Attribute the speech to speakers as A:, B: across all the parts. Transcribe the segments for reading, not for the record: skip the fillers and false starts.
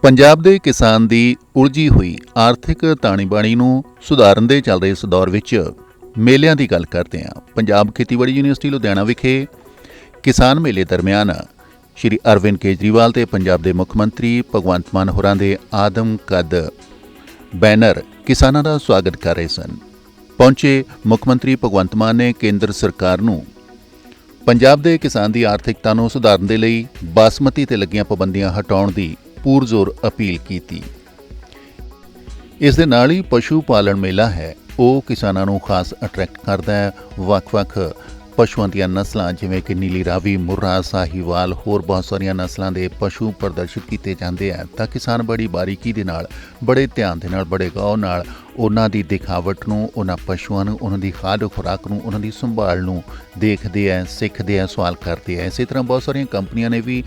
A: ਪੰਜਾਬ ਦੇ ਕਿਸਾਨ ਦੀ ਉਲਝੀ ਹੋਈ ਆਰਥਿਕ ਤਾਣੀ-ਬਾਣੀ ਨੂੰ ਸੁਧਾਰਨ ਦੇ ਚੱਲ ਰਹੇ ਇਸ ਦੌਰ ਵਿੱਚ ਮੇਲਿਆਂ ਦੀ ਗੱਲ ਕਰਦੇ ਹਾਂ। ਪੰਜਾਬ ਖੇਤੀਬਾੜੀ ਯੂਨੀਵਰਸਿਟੀ ਲੁਧਿਆਣਾ ਵਿਖੇ ਕਿਸਾਨ ਮੇਲੇ ਦਰਮਿਆਨ ਸ਼੍ਰੀ ਅਰਵਿੰਦ ਕੇਜਰੀਵਾਲ ਤੇ ਪੰਜਾਬ ਦੇ ਮੁੱਖ ਮੰਤਰੀ ਭਗਵੰਤ ਮਾਨ ਹੋਰਾਂ ਦੇ ਆਦਮ-ਕੱਦ ਬੈਨਰ ਕਿਸਾਨਾਂ ਦਾ ਸਵਾਗਤ ਕਰ ਰਹੇ ਸਨ। ਪਹੁੰਚੇ ਮੁੱਖ ਮੰਤਰੀ ਭਗਵੰਤ ਮਾਨ ਨੇ ਕੇਂਦਰ ਸਰਕਾਰ ਨੂੰ ਪੰਜਾਬ ਦੇ ਕਿਸਾਨ ਦੀ ਆਰਥਿਕਤਾ ਨੂੰ ਸੁਧਾਰਨ ਦੇ ਲਈ ਬਾਸਮਤੀ ਤੇ ਲੱਗੀਆਂ ਪਾਬੰਦੀਆਂ ਹਟਾਉਣ ਦੀ ਪੁਰਜ਼ੋਰ ਅਪੀਲ ਕੀਤੀ। ਇਸ ਦੇ ਨਾਲ ਹੀ ਪਸ਼ੂ ਪਾਲਣ ਮੇਲਾ ਹੈ ਉਹ ਕਿਸਾਨਾਂ ਨੂੰ ਖਾਸ ਅਟਰੈਕਟ ਕਰਦਾ ਹੈ। ਵੱਖ-ਵੱਖ ਪਸ਼ੂਆਂ ਦੀਆਂ ਨਸਲਾਂ ਜਿਵੇਂ ਕਿ ਨੀਲੀ ਰਾਵੀ, ਮੁਰਰਾ, ਸਾਹੀਵਾਲ, ਹੋਰ ਬਹੁਤ ਸਾਰੀਆਂ ਨਸਲਾਂ ਦੇ ਪਸ਼ੂ ਪ੍ਰਦਰਸ਼ਿਤ ਕੀਤੇ ਜਾਂਦੇ ਆ ਤਾਂ ਕਿਸਾਨ ਬੜੀ ਬਾਰੀਕੀ ਦੇ ਨਾਲ, ਬੜੇ ਧਿਆਨ ਦੇ ਨਾਲ, ਬੜੇ ਗੌਰ ਨਾਲ ਉਹਨਾਂ ਦੀ ਦਿਖਾਵਟ ਨੂੰ, ਉਹਨਾਂ ਪਸ਼ੂਆਂ ਨੂੰ, ਉਹਨਾਂ ਦੀ ਖਾਦ ਖੁਰਾਕ ਨੂੰ, ਉਹਨਾਂ ਦੀ ਸੰਭਾਲ ਨੂੰ ਦੇਖਦੇ ਆ, ਸਿੱਖਦੇ ਆ, ਸਵਾਲ ਕਰਦੇ ਆ। ਇਸੇ ਤਰ੍ਹਾਂ ਬਹੁਤ ਸਾਰੀਆਂ ਕੰਪਨੀਆਂ ਨੇ ਵੀ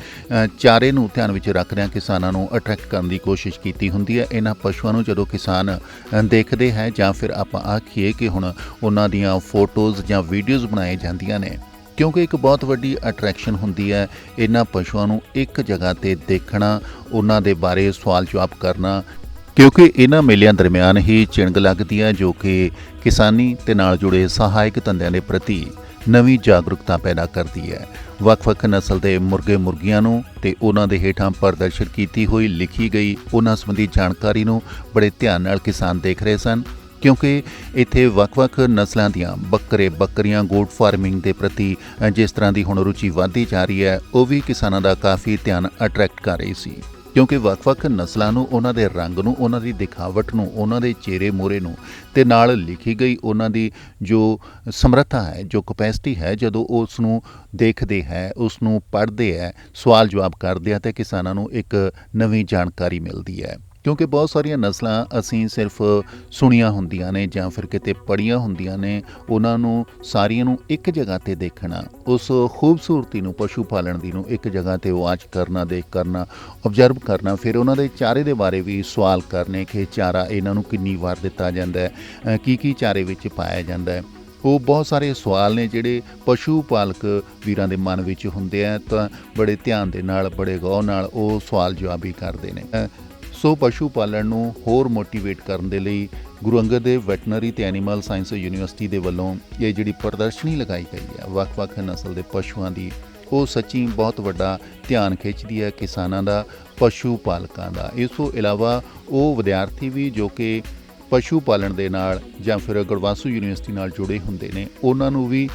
A: ਚਾਰੇ ਨੂੰ ਧਿਆਨ ਵਿੱਚ ਰੱਖਦਿਆਂ ਕਿਸਾਨਾਂ ਨੂੰ ਅਟਰੈਕਟ ਕਰਨ ਦੀ ਕੋਸ਼ਿਸ਼ ਕੀਤੀ ਹੁੰਦੀ ਹੈ। ਇਹਨਾਂ ਪਸ਼ੂਆਂ ਨੂੰ ਜਦੋਂ ਕਿਸਾਨ ਦੇਖਦੇ ਹੈ ਜਾਂ ਫਿਰ ਆਪਾਂ ਆਖੀਏ ਕਿ ਹੁਣ ਉਹਨਾਂ ਦੀਆਂ ਫੋਟੋਜ਼ ਜਾਂ ਵੀਡੀਓਜ਼ ਬਣਾਏ ਜਾਂਦੀਆਂ ਨੇ, ਕਿਉਂਕਿ ਇੱਕ ਬਹੁਤ ਵੱਡੀ ਅਟਰੈਕਸ਼ਨ ਹੁੰਦੀ ਹੈ ਇਹਨਾਂ ਪਸ਼ੂਆਂ ਨੂੰ ਇੱਕ ਜਗ੍ਹਾ 'ਤੇ ਦੇਖਣਾ, ਉਹਨਾਂ ਦੇ ਬਾਰੇ ਸਵਾਲ ਜਵਾਬ ਕਰਨਾ, ਕਿਉਂਕਿ ਇਹਨਾਂ ਮੇਲਿਆਂ ਦਰਮਿਆਨ ਹੀ ਚਿਣਗ ਲੱਗਦੀ ਹੈ ਜੋ ਕਿ ਕਿਸਾਨੀ ਤੇ ਨਾਲ ਜੁੜੇ ਸਹਾਇਕ ਧੰਦਿਆਂ ਦੇ ਪ੍ਰਤੀ ਨਵੀਂ ਜਾਗਰੂਕਤਾ ਪੈਦਾ ਕਰਦੀ ਹੈ। ਵੱਖ-ਵੱਖ ਨਸਲ ਦੇ ਮੁਰਗੇ ਮੁਰਗੀਆਂ ਨੂੰ ਤੇ ਉਹਨਾਂ ਦੇ ਹੇਠਾਂ ਪ੍ਰਦਰਸ਼ਿਤ ਕੀਤੀ ਹੋਈ ਲਿਖੀ ਗਈ ਉਹਨਾਂ ਸੰਬੰਧੀ ਜਾਣਕਾਰੀ ਨੂੰ ਬੜੇ ਧਿਆਨ ਨਾਲ ਕਿਸਾਨ ਦੇਖ ਰਹੇ ਸਨ, ਕਿਉਂਕਿ ਇੱਥੇ ਵੱਖ-ਵੱਖ ਨਸਲਾਂ ਦੀਆਂ ਬੱਕਰੇ ਬੱਕਰੀਆਂ ਗੋਟ ਫਾਰਮਿੰਗ ਦੇ ਪ੍ਰਤੀ ਜਿਸ ਤਰ੍ਹਾਂ ਦੀ ਹੁਣ ਰੁਚੀ ਵੱਧਦੀ ਜਾ ਰਹੀ ਹੈ ਉਹ ਵੀ ਕਿਸਾਨਾਂ ਦਾ ਕਾਫੀ ਧਿਆਨ ਅਟਰੈਕਟ ਕਰ ਰਹੀ ਸੀ, ਕਿਉਂਕਿ ਵੱਖ-ਵੱਖ ਨਸਲਾਂ ਨੂੰ, ਉਹਨਾਂ ਦੇ ਰੰਗ ਨੂੰ, ਉਹਨਾਂ ਦੀ ਦਿਖਾਵਟ ਨੂੰ, ਉਹਨਾਂ ਦੇ ਚਿਹਰੇ ਮੋਹਰੇ ਨੂੰ ਤੇ ਨਾਲ ਲਿਖੀ ਗਈ ਉਹਨਾਂ ਦੀ ਜੋ ਸਮਰੱਥਾ ਹੈ, ਜੋ ਕਪੈਸਿਟੀ ਹੈ, ਜਦੋਂ ਉਸ ਨੂੰ ਦੇਖਦੇ ਹੈ, ਉਸ ਨੂੰ ਪੜ੍ਹਦੇ ਹੈ, ਸਵਾਲ ਜਵਾਬ ਕਰਦੇ ਆ ਤੇ ਕਿਸਾਨਾਂ ਨੂੰ ਇੱਕ ਨਵੀਂ ਜਾਣਕਾਰੀ ਮਿਲਦੀ ਹੈ। ਕਿਉਂਕਿ ਬਹੁਤ ਸਾਰੀਆਂ ਨਸਲਾਂ ਅਸੀਂ ਸਿਰਫ ਸੁਣੀਆਂ ਹੁੰਦੀਆਂ ਨੇ ਜਾਂ ਫਿਰ ਕਿਤੇ ਪੜ੍ਹੀਆਂ ਹੁੰਦੀਆਂ ਨੇ, ਉਹਨਾਂ ਨੂੰ ਸਾਰੀਆਂ ਨੂੰ ਇੱਕ ਜਗ੍ਹਾ 'ਤੇ ਦੇਖਣਾ, ਉਸ ਖੂਬਸੂਰਤੀ ਨੂੰ, ਪਸ਼ੂ ਪਾਲਣ ਦੀ ਨੂੰ ਇੱਕ ਜਗ੍ਹਾ 'ਤੇ ਵਾਚ ਕਰਨਾ, ਦੇਖ ਕਰਨਾ, ਓਬਜ਼ਰਵ ਕਰਨਾ, ਫਿਰ ਉਹਨਾਂ ਦੇ ਚਾਰੇ ਦੇ ਬਾਰੇ ਵੀ ਸਵਾਲ ਕਰਨੇ ਕਿ ਚਾਰਾ ਇਹਨਾਂ ਨੂੰ ਕਿੰਨੀ ਵਾਰ ਦਿੱਤਾ ਜਾਂਦਾ ਹੈ, ਕੀ ਚਾਰੇ ਵਿੱਚ ਪਾਇਆ ਜਾਂਦਾ ਹੈ। ਉਹ ਬਹੁਤ ਸਾਰੇ ਸਵਾਲ ਨੇ ਜਿਹੜੇ ਪਸ਼ੂ ਪਾਲਕ ਵੀਰਾਂ ਦੇ ਮਨ ਵਿੱਚ ਹੁੰਦੇ ਆ ਤਾਂ ਬੜੇ ਧਿਆਨ ਦੇ ਨਾਲ, ਬੜੇ ਗੌਰ ਨਾਲ ਉਹ ਸਵਾਲ ਜਵਾਬ ਵੀ ਕਰਦੇ ਨੇ। ਸੋ ਪਸ਼ੂ ਪਾਲਣ ਨੂੰ ਹੋਰ ਮੋਟੀਵੇਟ ਕਰਨ ਦੇ ਲਈ ਗੁਰੂ ਅੰਗਦ ਦੇਵ ਵੈਟਨਰੀ ਤੇ ਐਨੀਮਲ ਸਾਇੰਸ ਯੂਨੀਵਰਸਿਟੀ ਦੇ ਵੱਲੋਂ ਇਹ ਜਿਹੜੀ ਪ੍ਰਦਰਸ਼ਨੀ ਲਗਾਈ ਗਈ ਹੈ ਵੱਖ-ਵੱਖ ਨਸਲ ਦੇ ਪਸ਼ੂਆਂ ਦੀ, ਉਹ ਸੱਚੀ ਬਹੁਤ ਵੱਡਾ ਧਿਆਨ ਖਿੱਚਦੀ ਹੈ ਕਿਸਾਨਾਂ ਦਾ, ਪਸ਼ੂ ਪਾਲਕਾਂ ਦਾ। ਇਸ ਤੋਂ ਇਲਾਵਾ ਉਹ ਵਿਦਿਆਰਥੀ ਵੀ ਜੋ ਕਿ ਪਸ਼ੂ ਪਾਲਣ ਦੇ ਨਾਲ ਜਾਂ ਫਿਰ ਗੁਰਵਾਸੂ ਯੂਨੀਵਰਸਿਟੀ ਨਾਲ ਜੁੜੇ ਹੁੰਦੇ ਨੇ, ਉਹਨਾਂ ਨੂੰ ਵੀ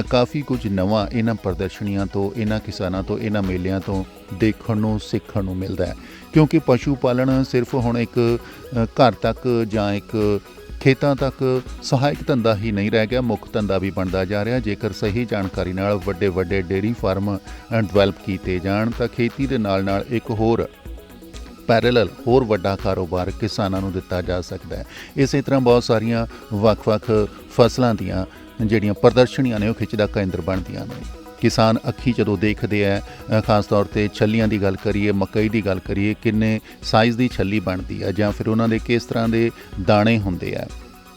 A: ਕਾਫੀ ਕੁਝ ਨਵਾਂ ਇਹਨਾਂ ਪ੍ਰਦਰਸ਼ਨੀਆਂ ਤੋਂ, ਇਹਨਾਂ ਕਿਸਾਨਾਂ ਤੋਂ, ਇਹਨਾਂ ਮੇਲਿਆਂ ਤੋਂ ਦੇਖਣ ਨੂੰ, ਸਿੱਖਣ ਨੂੰ ਮਿਲਦਾ ਹੈ। ਕਿਉਂਕਿ ਪਸ਼ੂ ਪਾਲਣ ਸਿਰਫ ਹੁਣ ਇੱਕ ਘਰ ਤੱਕ ਜਾਂ ਇੱਕ ਖੇਤਾਂ ਤੱਕ ਸਹਾਇਕ ਧੰਦਾ ਹੀ ਨਹੀਂ ਰਹਿ ਗਿਆ, ਮੁੱਖ ਧੰਦਾ ਵੀ ਬਣਦਾ ਜਾ ਰਿਹਾ। ਜੇਕਰ ਸਹੀ ਜਾਣਕਾਰੀ ਨਾਲ ਵੱਡੇ ਵੱਡੇ ਡੇਅਰੀ ਫਾਰਮ ਡਿਵੈਲਪ ਕੀਤੇ ਜਾਣ ਤਾਂ ਖੇਤੀ ਦੇ ਨਾਲ ਨਾਲ ਇੱਕ ਹੋਰ ਪੈਰਲਲ ਹੋਰ ਵੱਡਾ ਕਾਰੋਬਾਰ ਕਿਸਾਨਾਂ ਨੂੰ ਦਿੱਤਾ ਜਾ ਸਕਦਾ ਹੈ। ਇਸੇ ਤਰ੍ਹਾਂ ਬਹੁਤ ਸਾਰੀਆਂ ਵੱਖ-ਵੱਖ ਫਸਲਾਂ ਦੀਆਂ ਜਿਹੜੀਆਂ ਪ੍ਰਦਰਸ਼ਨੀਆਂ ਨੇ ਉਹ ਖਿੱਚ ਦਾ ਕੇਂਦਰ ਬਣਦੀਆਂ ਨੇ। ਕਿਸਾਨ ਅੱਖੀ ਜਦੋਂ ਦੇਖਦੇ ਹੈ, ਖਾਸ ਤੌਰ 'ਤੇ ਛੱਲੀਆਂ ਦੀ ਗੱਲ ਕਰੀਏ, ਮਕਈ ਦੀ ਗੱਲ ਕਰੀਏ, ਕਿੰਨੇ ਸਾਈਜ਼ ਦੀ ਛੱਲੀ ਬਣਦੀ ਹੈ ਜਾਂ ਫਿਰ ਉਹਨਾਂ ਦੇ ਕਿਸ ਤਰ੍ਹਾਂ ਦੇ ਦਾਣੇ ਹੁੰਦੇ ਆ,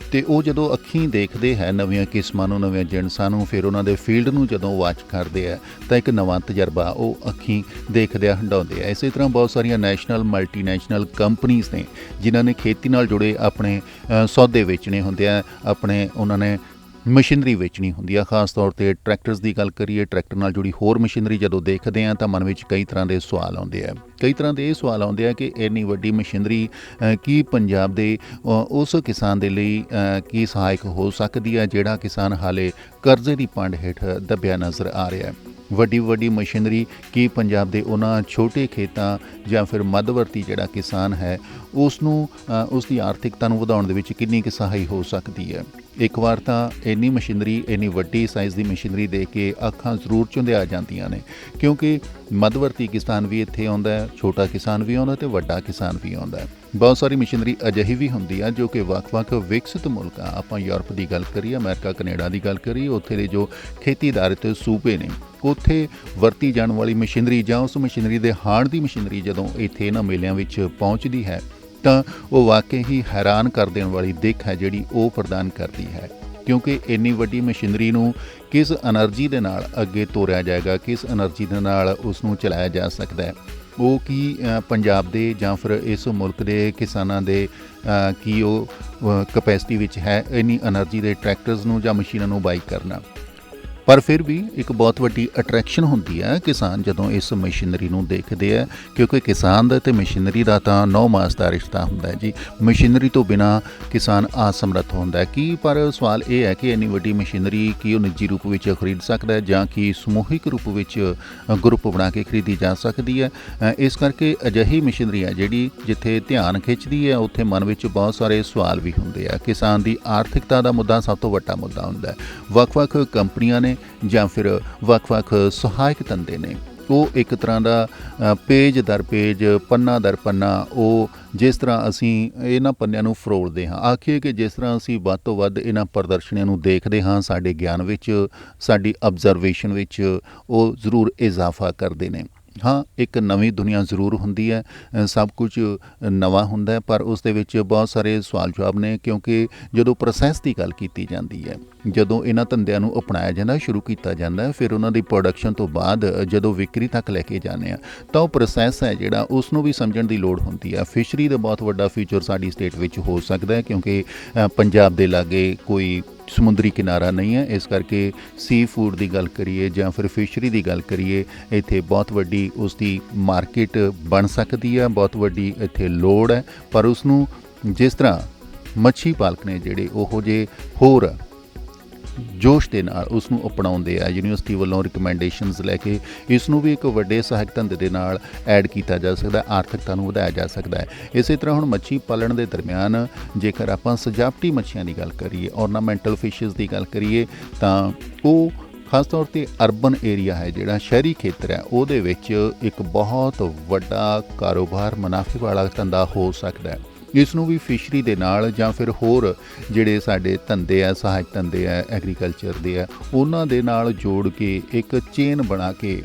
A: ਅਤੇ ਉਹ ਜਦੋਂ ਅੱਖੀਂ ਦੇਖਦੇ ਹੈ ਨਵੀਆਂ ਕਿਸਮਾਂ ਨੂੰ, ਨਵੀਆਂ ਜਿਣਸਾਂ ਨੂੰ, ਫਿਰ ਉਹਨਾਂ ਦੇ ਫੀਲਡ ਨੂੰ ਜਦੋਂ ਵਾਚ ਕਰਦੇ ਆ ਤਾਂ ਇੱਕ ਨਵਾਂ ਤਜਰਬਾ ਉਹ ਅੱਖੀਂ ਦੇਖਦੇ ਆ, ਹੰਡਾਉਂਦੇ ਆ। ਇਸੇ ਤਰ੍ਹਾਂ ਬਹੁਤ ਸਾਰੀਆਂ ਨੈਸ਼ਨਲ ਮਲਟੀਨੈਸ਼ਨਲ ਕੰਪਨੀਜ਼ ਨੇ ਜਿਨ੍ਹਾਂ ਨੇ ਖੇਤੀ ਨਾਲ ਜੁੜੇ ਆਪਣੇ ਸੌਦੇ ਵੇਚਣੇ ਹੁੰਦੇ ਆ, ਆਪਣੇ ਉਹਨਾਂ ਨੇ ਮਸ਼ੀਨਰੀ ਵੇਚਣੀ ਹੁੰਦੀ ਆ। ਖਾਸ ਤੌਰ 'ਤੇ ਟਰੈਕਟਰਸ ਦੀ ਗੱਲ ਕਰੀਏ, ਟਰੈਕਟਰ ਨਾਲ ਜੁੜੀ ਹੋਰ ਮਸ਼ੀਨਰੀ ਜਦੋਂ ਦੇਖਦੇ ਹਾਂ ਤਾਂ ਮਨ ਵਿੱਚ ਕਈ ਤਰ੍ਹਾਂ ਦੇ ਸਵਾਲ ਆਉਂਦੇ ਆ। ਕਈ ਤਰ੍ਹਾਂ ਦੇ ਇਹ ਸਵਾਲ ਆਉਂਦੇ ਆ ਕਿ ਇੰਨੀ ਵੱਡੀ ਮਸ਼ੀਨਰੀ ਕੀ ਪੰਜਾਬ ਦੇ ਉਸ ਕਿਸਾਨ ਦੇ ਲਈ ਕੀ ਸਹਾਇਕ ਹੋ ਸਕਦੀ ਹੈ ਜਿਹੜਾ ਕਿਸਾਨ ਹਾਲੇ ਕਰਜ਼ੇ ਦੀ ਪੰਡ ਹੇਠ ਦੱਬਿਆ ਨਜ਼ਰ ਆ ਰਿਹਾ ਹੈ। ਵੱਡੀ ਮਸ਼ੀਨਰੀ ਕੀ ਪੰਜਾਬ ਦੇ ਉਹਨਾਂ ਛੋਟੇ ਖੇਤਾਂ ਜਾਂ ਫਿਰ ਮੱਧਵਰਤੀ ਜਿਹੜਾ ਕਿਸਾਨ ਹੈ ਉਸ ਨੂੰ, ਉਸ ਦੀ ਆਰਥਿਕਤਾ ਨੂੰ ਵਧਾਉਣ ਦੇ ਵਿੱਚ ਕਿੰਨੀ ਕੁ ਸਹਾਈ ਹੋ ਸਕਦੀ ਹੈ। ਇੱਕ ਵਾਰ ਤਾਂ ਇੰਨੀ ਮਸ਼ੀਨਰੀ, ਇੰਨੀ ਵੱਡੀ ਸਾਈਜ਼ ਦੀ ਮਸ਼ੀਨਰੀ ਦੇਖ ਕੇ ਅੱਖਾਂ ਜ਼ਰੂਰ ਝੁੰਦਿਆ ਜਾਂਦੀਆਂ ਨੇ, ਕਿਉਂਕਿ ਮੱਧਵਰਤੀ ਕਿਸਾਨ ਵੀ ਇੱਥੇ ਆਉਂਦਾ ਹੈ, ਛੋਟਾ ਕਿਸਾਨ ਵੀ ਆਉਂਦਾ ਅਤੇ ਵੱਡਾ ਕਿਸਾਨ ਵੀ ਆਉਂਦਾ ਹੈ। ਬਹੁਤ ਸਾਰੀ ਮਸ਼ੀਨਰੀ ਅਜਿਹੀ ਵੀ ਹੁੰਦੀ ਆ ਜੋ ਕਿ ਵੱਖ-ਵੱਖ ਵਿਕਸਿਤ ਮੁਲਕਾਂ, ਆਪਾਂ ਯੂਰਪ ਦੀ ਗੱਲ ਕਰੀਏ, ਅਮਰੀਕਾ, ਕੈਨੇਡਾ ਦੀ ਗੱਲ ਕਰੀਏ, ਉੱਥੇ ਦੇ ਜੋ ਖੇਤੀ ਆਧਾਰਿਤ ਸੂਬੇ ਨੇ ਉੱਥੇ ਵਰਤੀ ਜਾਣ ਵਾਲੀ ਮਸ਼ੀਨਰੀ ਜਾਂ ਉਸ ਮਸ਼ੀਨਰੀ ਦੇ ਹਾਣ ਦੀ ਮਸ਼ੀਨਰੀ ਜਦੋਂ ਇੱਥੇ ਇਹਨਾਂ ਮੇਲਿਆਂ ਵਿੱਚ ਪਹੁੰਚਦੀ ਹੈ ਤਾਂ ਉਹ ਵਾਕਈ ਹੀ ਹੈਰਾਨ ਕਰ ਦੇਣ ਵਾਲੀ ਦਿੱਖ ਹੈ ਜਿਹੜੀ ਉਹ ਪ੍ਰਦਾਨ ਕਰਦੀ ਹੈ। ਕਿਉਂਕਿ ਇੰਨੀ ਵੱਡੀ ਮਸ਼ੀਨਰੀ ਨੂੰ ਕਿਸ ਐਨਰਜੀ ਦੇ ਨਾਲ ਅੱਗੇ ਤੋਰਿਆ ਜਾਏਗਾ, ਕਿਸ ਐਨਰਜੀ ਦੇ ਨਾਲ ਉਸ ਨੂੰ ਚਲਾਇਆ ਜਾ ਸਕਦਾ ਹੈ, ਉਹ ਕੀ ਪੰਜਾਬ ਦੇ ਜਾਂ ਫਿਰ ਇਸ ਮੁਲਕ ਦੇ ਕਿਸਾਨਾਂ ਦੇ ਕੀ ਉਹ ਕਪੈਸਿਟੀ ਵਿੱਚ ਹੈ ਇੰਨੀ ਐਨਰਜੀ ਦੇ ਟਰੈਕਟਰਸ ਨੂੰ ਜਾਂ ਮਸ਼ੀਨਾਂ ਨੂੰ ਬਾਈ ਕਰਨਾ। ਪਰ ਫਿਰ ਵੀ ਇੱਕ ਬਹੁਤ ਵੱਡੀ ਅਟਰੈਕਸ਼ਨ ਹੁੰਦੀ ਹੈ ਕਿਸਾਨ ਜਦੋਂ ਇਸ ਮਸ਼ੀਨਰੀ ਨੂੰ ਦੇਖਦੇ ਆ, ਕਿਉਂਕਿ ਕਿਸਾਨ ਦਾ ਅਤੇ ਮਸ਼ੀਨਰੀ ਦਾ ਤਾਂ 9 ਮਾਸ ਦਾ ਰਿਸ਼ਤਾ ਹੁੰਦਾ ਹੈ ਜੀ। ਮਸ਼ੀਨਰੀ ਤੋਂ ਬਿਨਾਂ ਕਿਸਾਨ ਅਸਮਰੱਥ ਹੁੰਦਾ ਹੈ ਕੀ, ਪਰ ਸਵਾਲ ਇਹ ਹੈ ਕਿ ਇੰਨੀ ਵੱਡੀ ਮਸ਼ੀਨਰੀ ਕੀ ਉਹ ਨਿੱਜੀ ਰੂਪ ਵਿੱਚ ਖਰੀਦ ਸਕਦਾ ਹੈ ਜਾਂ ਕਿ ਸਮੂਹਿਕ ਰੂਪ ਵਿੱਚ ਗਰੁੱਪ ਬਣਾ ਕੇ ਖਰੀਦੀ ਜਾ ਸਕਦੀ ਹੈ। ਇਸ ਕਰਕੇ ਅਜਿਹੀ ਮਸ਼ੀਨਰੀ ਹੈ ਜਿਹੜੀ ਜਿੱਥੇ ਧਿਆਨ ਖਿੱਚਦੀ ਹੈ ਉੱਥੇ ਮਨ ਵਿੱਚ ਬਹੁਤ ਸਾਰੇ ਸਵਾਲ ਵੀ ਹੁੰਦੇ ਆ। ਕਿਸਾਨ ਦੀ ਆਰਥਿਕਤਾ ਦਾ ਮੁੱਦਾ ਸਭ ਤੋਂ ਵੱਡਾ ਮੁੱਦਾ ਹੁੰਦਾ ਹੈ। ਵੱਖ-ਵੱਖ ਕੰਪਨੀਆਂ ਨੇ ਜਾਂ ਫਿਰ ਵੱਖ-ਵੱਖ ਸਹਾਇਕ ਧੰਦੇ ਨੇ, ਉਹ ਇੱਕ ਤਰ੍ਹਾਂ ਦਾ ਪੇਜ ਦਰ ਪੇਜ, ਪੰਨਾ ਦਰ ਪੰਨਾ, ਉਹ ਜਿਸ ਤਰ੍ਹਾਂ ਅਸੀਂ ਇਹਨਾਂ ਪੰਨਿਆਂ ਨੂੰ ਫਰੋਲਦੇ ਹਾਂ, ਆਖੀਏ ਕਿ ਜਿਸ ਤਰ੍ਹਾਂ ਅਸੀਂ ਵੱਧ ਤੋਂ ਵੱਧ ਇਹਨਾਂ ਪ੍ਰਦਰਸ਼ਨੀਆਂ ਨੂੰ ਦੇਖਦੇ ਹਾਂ ਸਾਡੇ ਗਿਆਨ ਵਿੱਚ, ਸਾਡੀ ਅਬਜ਼ਰਵੇਸ਼ਨ ਵਿੱਚ ਉਹ ਜ਼ਰੂਰ ਇਜ਼ਾਫਾ ਕਰਦੇ ਨੇ। ਹਾਂ, ਇੱਕ ਨਵੀਂ ਦੁਨੀਆ ਜ਼ਰੂਰ ਹੁੰਦੀ ਹੈ, ਸਭ ਕੁਝ ਨਵਾਂ ਹੁੰਦਾ ਹੈ, ਪਰ ਉਸ ਦੇ ਵਿੱਚ ਬਹੁਤ ਸਾਰੇ ਸਵਾਲ ਜਵਾਬ ਨੇ, ਕਿਉਂਕਿ ਜਦੋਂ ਪ੍ਰੋਸੈਸ ਦੀ ਗੱਲ ਕੀਤੀ ਜਾਂਦੀ ਹੈ, ਜਦੋਂ ਇਹਨਾਂ ਧੰਦਿਆਂ ਨੂੰ ਅਪਣਾਇਆ ਜਾਂਦਾ, ਸ਼ੁਰੂ ਕੀਤਾ ਜਾਂਦਾ, ਫਿਰ ਉਹਨਾਂ ਦੀ ਪ੍ਰੋਡਕਸ਼ਨ ਤੋਂ ਬਾਅਦ ਜਦੋਂ ਵਿਕਰੀ ਤੱਕ ਲੈ ਕੇ ਜਾਂਦੇ ਆ ਤਾਂ ਉਹ ਪ੍ਰੋਸੈਸ ਹੈ ਜਿਹੜਾ ਉਸ ਨੂੰ ਵੀ ਸਮਝਣ ਦੀ ਲੋੜ ਹੁੰਦੀ ਹੈ। ਫਿਸ਼ਰੀ ਦਾ ਬਹੁਤ ਵੱਡਾ ਫਿਊਚਰ ਸਾਡੀ ਸਟੇਟ ਵਿੱਚ ਹੋ ਸਕਦਾ ਹੈ, ਕਿਉਂਕਿ ਪੰਜਾਬ ਦੇ ਲਾਗੇ ਕੋਈ ਸਮੁੰਦਰੀ ਕਿਨਾਰਾ ਨਹੀਂ ਹੈ, ਇਸ ਕਰਕੇ ਸੀ ਫੂਡ ਦੀ ਗੱਲ ਕਰੀਏ ਜਾਂ ਫਿਰ ਫਿਸ਼ਰੀ ਦੀ ਗੱਲ ਕਰੀਏ, ਇੱਥੇ ਬਹੁਤ ਵੱਡੀ ਉਸ ਦੀ ਮਾਰਕੀਟ ਬਣ ਸਕਦੀ ਹੈ, ਬਹੁਤ ਵੱਡੀ ਇੱਥੇ ਲੋੜ ਹੈ। ਪਰ ਉਸ ਨੂੰ ਜਿਸ ਤਰ੍ਹਾਂ ਮੱਛੀ ਪਾਲਕ ਨੇ ਜਿਹੜੇ ਉਹੋ ਜਿਹੇ ਹੋਰ ਜੋਸ਼ ਦੇ ਨਾਲ ਉਸ ਨੂੰ ਅਪਣਾਉਂਦੇ ਆ, ਯੂਨੀਵਰਸਿਟੀ ਵੱਲੋਂ ਰਿਕਮੈਂਡੇਸ਼ਨਸ ਲੈ ਕੇ ਇਸ ਨੂੰ ਵੀ ਇੱਕ ਵੱਡੇ ਸਹਾਇਕ ਧੰਦੇ ਦੇ ਨਾਲ ਐਡ ਕੀਤਾ ਜਾ ਸਕਦਾ, ਆਰਥਿਕਤਾ ਨੂੰ ਵਧਾਇਆ ਜਾ ਸਕਦਾ ਹੈ। ਇਸੇ ਤਰ੍ਹਾਂ ਹੁਣ ਮੱਛੀ ਪਾਲਣ ਦੇ ਦਰਮਿਆਨ ਜੇਕਰ ਆਪਾਂ ਸਜਾਵਟੀ ਮੱਛੀਆਂ ਦੀ ਗੱਲ ਕਰੀਏ, ਔਰਨਾਮੈਂਟਲ ਫਿਸ਼ਿਜ਼ ਦੀ ਗੱਲ ਕਰੀਏ, ਤਾਂ ਉਹ ਖਾਸ ਤੌਰ 'ਤੇ ਅਰਬਨ ਏਰੀਆ ਹੈ ਜਿਹੜਾ ਸ਼ਹਿਰੀ ਖੇਤਰ ਹੈ, ਉਹਦੇ ਵਿੱਚ ਇੱਕ ਬਹੁਤ ਵੱਡਾ ਕਾਰੋਬਾਰ, ਮੁਨਾਫੇ ਵਾਲਾ ਧੰਦਾ ਹੋ ਸਕਦਾ ਹੈ। ਇਸ ਨੂੰ ਵੀ ਫਿਸ਼ਰੀ ਦੇ ਨਾਲ ਜਾਂ ਫਿਰ ਹੋਰ ਜਿਹੜੇ ਸਾਡੇ ਧੰਦੇ ਆ, ਸਹਾਇਕ ਧੰਦੇ ਆ, ਐਗਰੀਕਲਚਰ ਦੇ ਆ, ਉਹਨਾਂ ਦੇ ਨਾਲ ਜੋੜ ਕੇ ਇੱਕ ਚੇਨ ਬਣਾ ਕੇ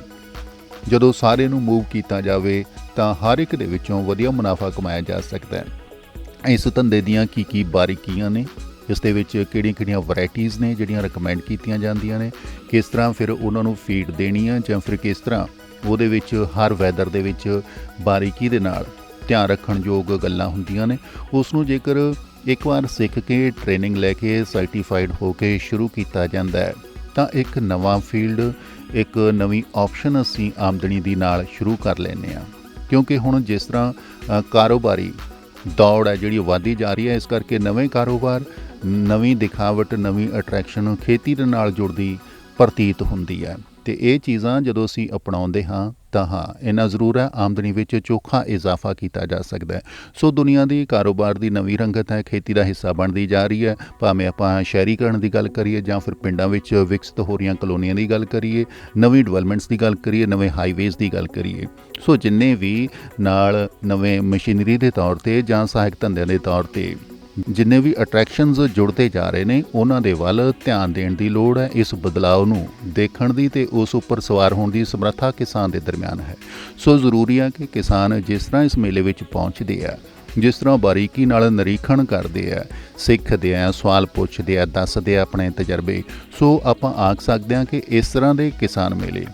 A: ਜਦੋਂ ਸਾਰੇ ਨੂੰ ਮੂਵ ਕੀਤਾ ਜਾਵੇ ਤਾਂ ਹਰ ਇੱਕ ਦੇ ਵਿੱਚੋਂ ਵਧੀਆ ਮੁਨਾਫਾ ਕਮਾਇਆ ਜਾ ਸਕਦਾ ਹੈ। ਇਸ ਧੰਦੇ ਦੀਆਂ ਕੀ ਬਾਰੀਕੀਆਂ ਨੇ, ਇਸ ਦੇ ਵਿੱਚ ਕਿਹੜੀਆਂ ਵੈਰਾਈਟੀਜ਼ ਨੇ ਜਿਹੜੀਆਂ ਰਿਕਮੈਂਡ ਕੀਤੀਆਂ ਜਾਂਦੀਆਂ ਨੇ, ਕਿਸ ਤਰ੍ਹਾਂ ਫਿਰ ਉਹਨਾਂ ਨੂੰ ਫੀਡ ਦੇਣੀ ਆ ਜਾਂ ਫਿਰ ਕਿਸ ਤਰ੍ਹਾਂ ਉਹਦੇ ਵਿੱਚ ਹਰ ਵੈਦਰ ਦੇ ਵਿੱਚ ਬਾਰੀਕੀ ਦੇ ਨਾਲ ਧਿਆਨ ਰੱਖਣ ਯੋਗ ਗੱਲਾਂ ਹੁੰਦੀਆਂ ਨੇ, ਉਸ ਨੂੰ ਜੇਕਰ ਇੱਕ ਵਾਰ ਸਿੱਖ ਕੇ ਟ੍ਰੇਨਿੰਗ ਲੈ ਕੇ ਸਰਟੀਫਾਈਡ ਹੋ ਕੇ ਸ਼ੁਰੂ ਕੀਤਾ ਜਾਂਦਾ ਹੈ ਤਾਂ ਇੱਕ ਨਵਾਂ ਫੀਲਡ, ਇੱਕ ਨਵੀਂ ਆਪਸ਼ਨ ਅਸੀਂ ਆਮਦਨੀ ਦੀ ਨਾਲ ਸ਼ੁਰੂ ਕਰ ਲੈਂਦੇ ਹਾਂ। ਕਿਉਂਕਿ ਹੁਣ ਜਿਸ ਤਰ੍ਹਾਂ ਕਾਰੋਬਾਰੀ ਦੌੜ ਹੈ ਜਿਹੜੀ ਵਧਦੀ ਜਾ ਰਹੀ ਹੈ, ਇਸ ਕਰਕੇ ਨਵੇਂ ਕਾਰੋਬਾਰ, ਨਵੀਂ ਦਿਖਾਵਟ, ਨਵੀਂ ਅਟਰੈਕਸ਼ਨ ਖੇਤੀ ਦੇ ਨਾਲ ਜੁੜਦੀ ਪ੍ਰਤੀਤ ਹੁੰਦੀ ਹੈ। ਅਤੇ ਇਹ ਚੀਜ਼ਾਂ ਜਦੋਂ ਅਸੀਂ ਅਪਣਾਉਂਦੇ ਹਾਂ ਤਾਂ ਹਾਂ, ਇੰਨਾ ਜ਼ਰੂਰ ਹੈ ਆਮਦਨੀ ਵਿੱਚ ਚੋਖਾ ਇਜ਼ਾਫਾ ਕੀਤਾ ਜਾ ਸਕਦਾ ਹੈ। ਸੋ ਦੁਨੀਆ ਦੀ ਕਾਰੋਬਾਰ ਦੀ ਨਵੀਂ ਰੰਗਤ ਹੈ, ਖੇਤੀ ਦਾ ਹਿੱਸਾ ਬਣਦੀ ਜਾ ਰਹੀ ਹੈ, ਭਾਵੇਂ ਆਪਾਂ ਸ਼ਹਿਰੀਕਰਨ ਦੀ ਗੱਲ ਕਰੀਏ ਜਾਂ ਫਿਰ ਪਿੰਡਾਂ ਵਿੱਚ ਵਿਕਸਿਤ ਹੋ ਰਹੀਆਂ ਕਲੋਨੀਆਂ ਦੀ ਗੱਲ ਕਰੀਏ, ਨਵੀਂ ਡਿਵੈਲਪਮੈਂਟਸ ਦੀ ਗੱਲ ਕਰੀਏ, ਨਵੇਂ ਹਾਈਵੇਜ਼ ਦੀ ਗੱਲ ਕਰੀਏ। ਸੋ ਜਿੰਨੇ ਵੀ ਨਾਲ ਨਵੇਂ ਮਸ਼ੀਨਰੀ ਦੇ ਤੌਰ 'ਤੇ ਜਾਂ ਸਹਾਇਕ ਧੰਦਿਆਂ ਦੇ ਤੌਰ 'ਤੇ ਜਿੰਨੇ ਵੀ ਅਟਰੈਕਸ਼ਨਸ ਜੁੜਦੇ ਜਾ ਰਹੇ ਨੇ, ਉਹਨਾਂ ਦੇ ਵੱਲ ਧਿਆਨ ਦੇਣ ਦੀ ਲੋੜ ਹੈ। ਇਸ ਬਦਲਾਅ ਨੂੰ ਦੇਖਣ ਦੀ ਅਤੇ ਉਸ ਉੱਪਰ ਸਵਾਰ ਹੋਣ ਦੀ ਸਮਰੱਥਾ ਕਿਸਾਨ ਦੇ ਦਰਮਿਆਨ ਹੈ। ਸੋ ਜ਼ਰੂਰੀ ਹੈ ਕਿ ਕਿਸਾਨ ਜਿਸ ਤਰ੍ਹਾਂ ਇਸ ਮੇਲੇ ਵਿੱਚ ਪਹੁੰਚਦੇ ਆ, ਜਿਸ ਤਰ੍ਹਾਂ ਬਾਰੀਕੀ ਨਾਲ ਨਿਰੀਖਣ ਕਰਦੇ ਆ, ਸਿੱਖਦੇ ਆ, ਸਵਾਲ ਪੁੱਛਦੇ ਆ, ਦੱਸਦੇ ਆ ਆਪਣੇ ਤਜਰਬੇ, ਸੋ ਆਪਾਂ ਆਖ ਸਕਦੇ ਹਾਂ ਕਿ ਇਸ ਤਰ੍ਹਾਂ ਦੇ ਕਿਸਾਨ ਮੇਲੇ,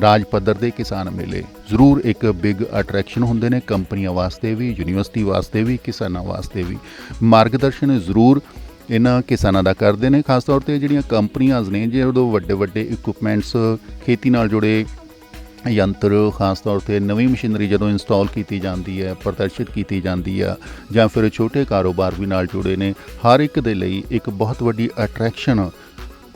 A: ਰਾਜ ਪੱਧਰ ਦੇ ਕਿਸਾਨ ਮੇਲੇ ਜ਼ਰੂਰ ਇੱਕ ਬਿਗ ਅਟਰੈਕਸ਼ਨ ਹੁੰਦੇ ਨੇ, ਕੰਪਨੀਆਂ ਵਾਸਤੇ ਵੀ, ਯੂਨੀਵਰਸਿਟੀ ਵਾਸਤੇ ਵੀ, ਕਿਸਾਨਾਂ ਵਾਸਤੇ ਵੀ। ਮਾਰਗਦਰਸ਼ਨ ਜ਼ਰੂਰ ਇਹਨਾਂ ਕਿਸਾਨਾਂ ਦਾ ਕਰਦੇ ਨੇ, ਖਾਸ ਤੌਰ 'ਤੇ ਜਿਹੜੀਆਂ ਕੰਪਨੀਆਂ ਨੇ, ਜਦੋਂ ਵੱਡੇ ਇਕੁਪਮੈਂਟਸ, ਖੇਤੀ ਨਾਲ ਜੁੜੇ ਯੰਤਰ, ਖਾਸ ਤੌਰ 'ਤੇ ਨਵੀਂ ਮਸ਼ੀਨਰੀ ਜਦੋਂ ਇੰਸਟਾਲ ਕੀਤੀ ਜਾਂਦੀ ਹੈ, ਪ੍ਰਦਰਸ਼ਿਤ ਕੀਤੀ ਜਾਂਦੀ ਆ, ਜਾਂ ਫਿਰ ਛੋਟੇ ਕਾਰੋਬਾਰ ਵੀ ਨਾਲ ਜੁੜੇ ਨੇ, ਹਰ ਇੱਕ ਦੇ ਲਈ ਇੱਕ ਬਹੁਤ ਵੱਡੀ ਅਟਰੈਕਸ਼ਨ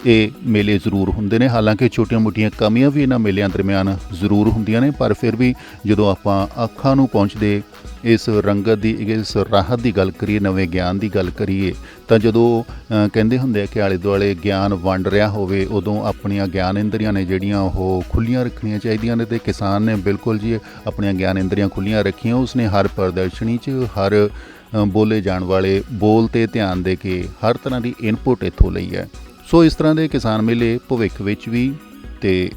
A: ਇਹ ਮੇਲੇ ਜ਼ਰੂਰ ਹੁੰਦੇ ਨੇ। ਹਾਲਾਂਕਿ ਛੋਟੀਆਂ-ਮੋਟੀਆਂ ਕਮੀਆਂ ਵੀ ਇਹਨਾਂ ਮੇਲਿਆਂ ਦਰਮਿਆਨ ਜ਼ਰੂਰ ਹੁੰਦੀਆਂ ਨੇ, ਪਰ ਫਿਰ ਵੀ ਜਦੋਂ ਆਪਾਂ ਅੱਖਾਂ ਨੂੰ ਪਹੁੰਚਦੇ ਇਸ ਰੰਗਤ ਦੀ, ਇਸ ਰਾਹਤ ਦੀ ਗੱਲ ਕਰੀਏ, ਨਵੇਂ ਗਿਆਨ ਦੀ ਗੱਲ ਕਰੀਏ, ਤਾਂ ਜਦੋਂ ਕਹਿੰਦੇ ਹੁੰਦੇ ਆ ਕਿ ਆਲੇ ਦੁਆਲੇ ਗਿਆਨ ਵੰਡ ਰਿਹਾ ਹੋਵੇ, ਉਦੋਂ ਆਪਣੀਆਂ ਗਿਆਨ ਇੰਦਰੀਆਂ ਨੇ ਜਿਹੜੀਆਂ ਉਹ ਖੁੱਲ੍ਹੀਆਂ ਰੱਖਣੀਆਂ ਚਾਹੀਦੀਆਂ ਨੇ। ਅਤੇ ਕਿਸਾਨ ਨੇ ਬਿਲਕੁਲ ਜੀ ਆਪਣੀਆਂ ਗਿਆਨ ਇੰਦਰੀਆਂ ਖੁੱਲ੍ਹੀਆਂ ਰੱਖੀਆਂ। ਉਸਨੇ ਹਰ ਪ੍ਰਦਰਸ਼ਨੀ 'ਚ, ਹਰ ਬੋਲੇ ਜਾਣ ਵਾਲੇ ਬੋਲ 'ਤੇ ਧਿਆਨ ਦੇ ਕੇ ਹਰ ਤਰ੍ਹਾਂ ਦੀ ਇਨਪੁਟ ਇੱਥੋਂ ਲਈ ਹੈ। ਸੋ ਇਸ ਤਰ੍ਹਾਂ ਦੇ ਕਿਸਾਨ ਮੇਲੇ ਭਵਿੱਖ ਵਿੱਚ ਵੀ ਅਤੇ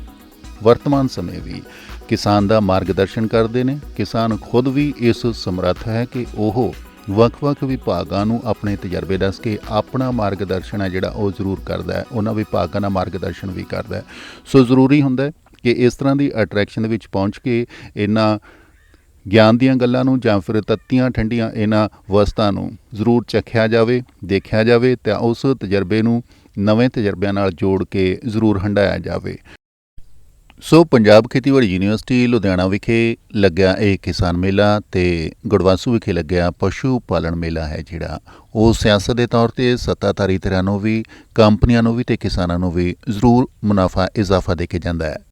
A: ਵਰਤਮਾਨ ਸਮੇਂ ਵੀ ਕਿਸਾਨ ਦਾ ਮਾਰਗਦਰਸ਼ਨ ਕਰਦੇ ਨੇ। ਕਿਸਾਨ ਖੁਦ ਵੀ ਇਸ ਸਮਰੱਥ ਹੈ ਕਿ ਉਹ ਵੱਖ-ਵੱਖ ਵਿਭਾਗਾਂ ਨੂੰ ਆਪਣੇ ਤਜਰਬੇ ਦੱਸ ਕੇ ਆਪਣਾ ਮਾਰਗਦਰਸ਼ਨ ਹੈ ਜਿਹੜਾ ਉਹ ਜ਼ਰੂਰ ਕਰਦਾ ਹੈ, ਉਹਨਾਂ ਵਿਭਾਗਾਂ ਦਾ ਮਾਰਗਦਰਸ਼ਨ ਵੀ ਕਰਦਾ ਹੈ। ਸੋ ਜ਼ਰੂਰੀ ਹੁੰਦਾ ਹੈ ਕਿ ਇਸ ਤਰ੍ਹਾਂ ਦੀ ਅਟਰੈਕਸ਼ਨ ਦੇ ਵਿੱਚ ਪਹੁੰਚ ਕੇ ਇਹਨਾਂ ਗਿਆਨ ਦੀਆਂ ਗੱਲਾਂ ਨੂੰ ਜਾਂ ਫਿਰ ਤੱਤੀਆਂ ਠੰਡੀਆਂ ਇਹਨਾਂ ਵਸਤਾਂ ਨੂੰ ਜ਼ਰੂਰ ਚਖਿਆ ਜਾਵੇ, ਦੇਖਿਆ ਜਾਵੇ ਤਾਂ ਉਸ ਤਜਰਬੇ ਨੂੰ ਨਵੇਂ ਤਜਰਬਿਆਂ ਨਾਲ ਜੋੜ ਕੇ ਜ਼ਰੂਰ ਹੰਢਾਇਆ ਜਾਵੇ। ਸੋ ਪੰਜਾਬ ਖੇਤੀਬਾੜੀ ਯੂਨੀਵਰਸਿਟੀ ਲੁਧਿਆਣਾ ਵਿਖੇ ਲੱਗਿਆ ਇਹ ਕਿਸਾਨ ਮੇਲਾ ਤੇ ਗੁੜਵਾਸੂ ਵਿਖੇ ਲੱਗਿਆ ਪਸ਼ੂ ਪਾਲਣ ਮੇਲਾ ਹੈ ਜਿਹੜਾ ਉਹ ਸਿਆਸਤ ਦੇ ਤੌਰ 'ਤੇ ਸੱਤਾਧਾਰੀ ਧਿਰਾਂ ਨੂੰ ਵੀ, ਕੰਪਨੀਆਂ ਨੂੰ ਵੀ ਤੇ ਕਿਸਾਨਾਂ ਨੂੰ ਵੀ ਜ਼ਰੂਰ ਮੁਨਾਫਾ ਇਜ਼ਾਫਾ ਦੇ ਕੇ ਜਾਂਦਾ ਹੈ।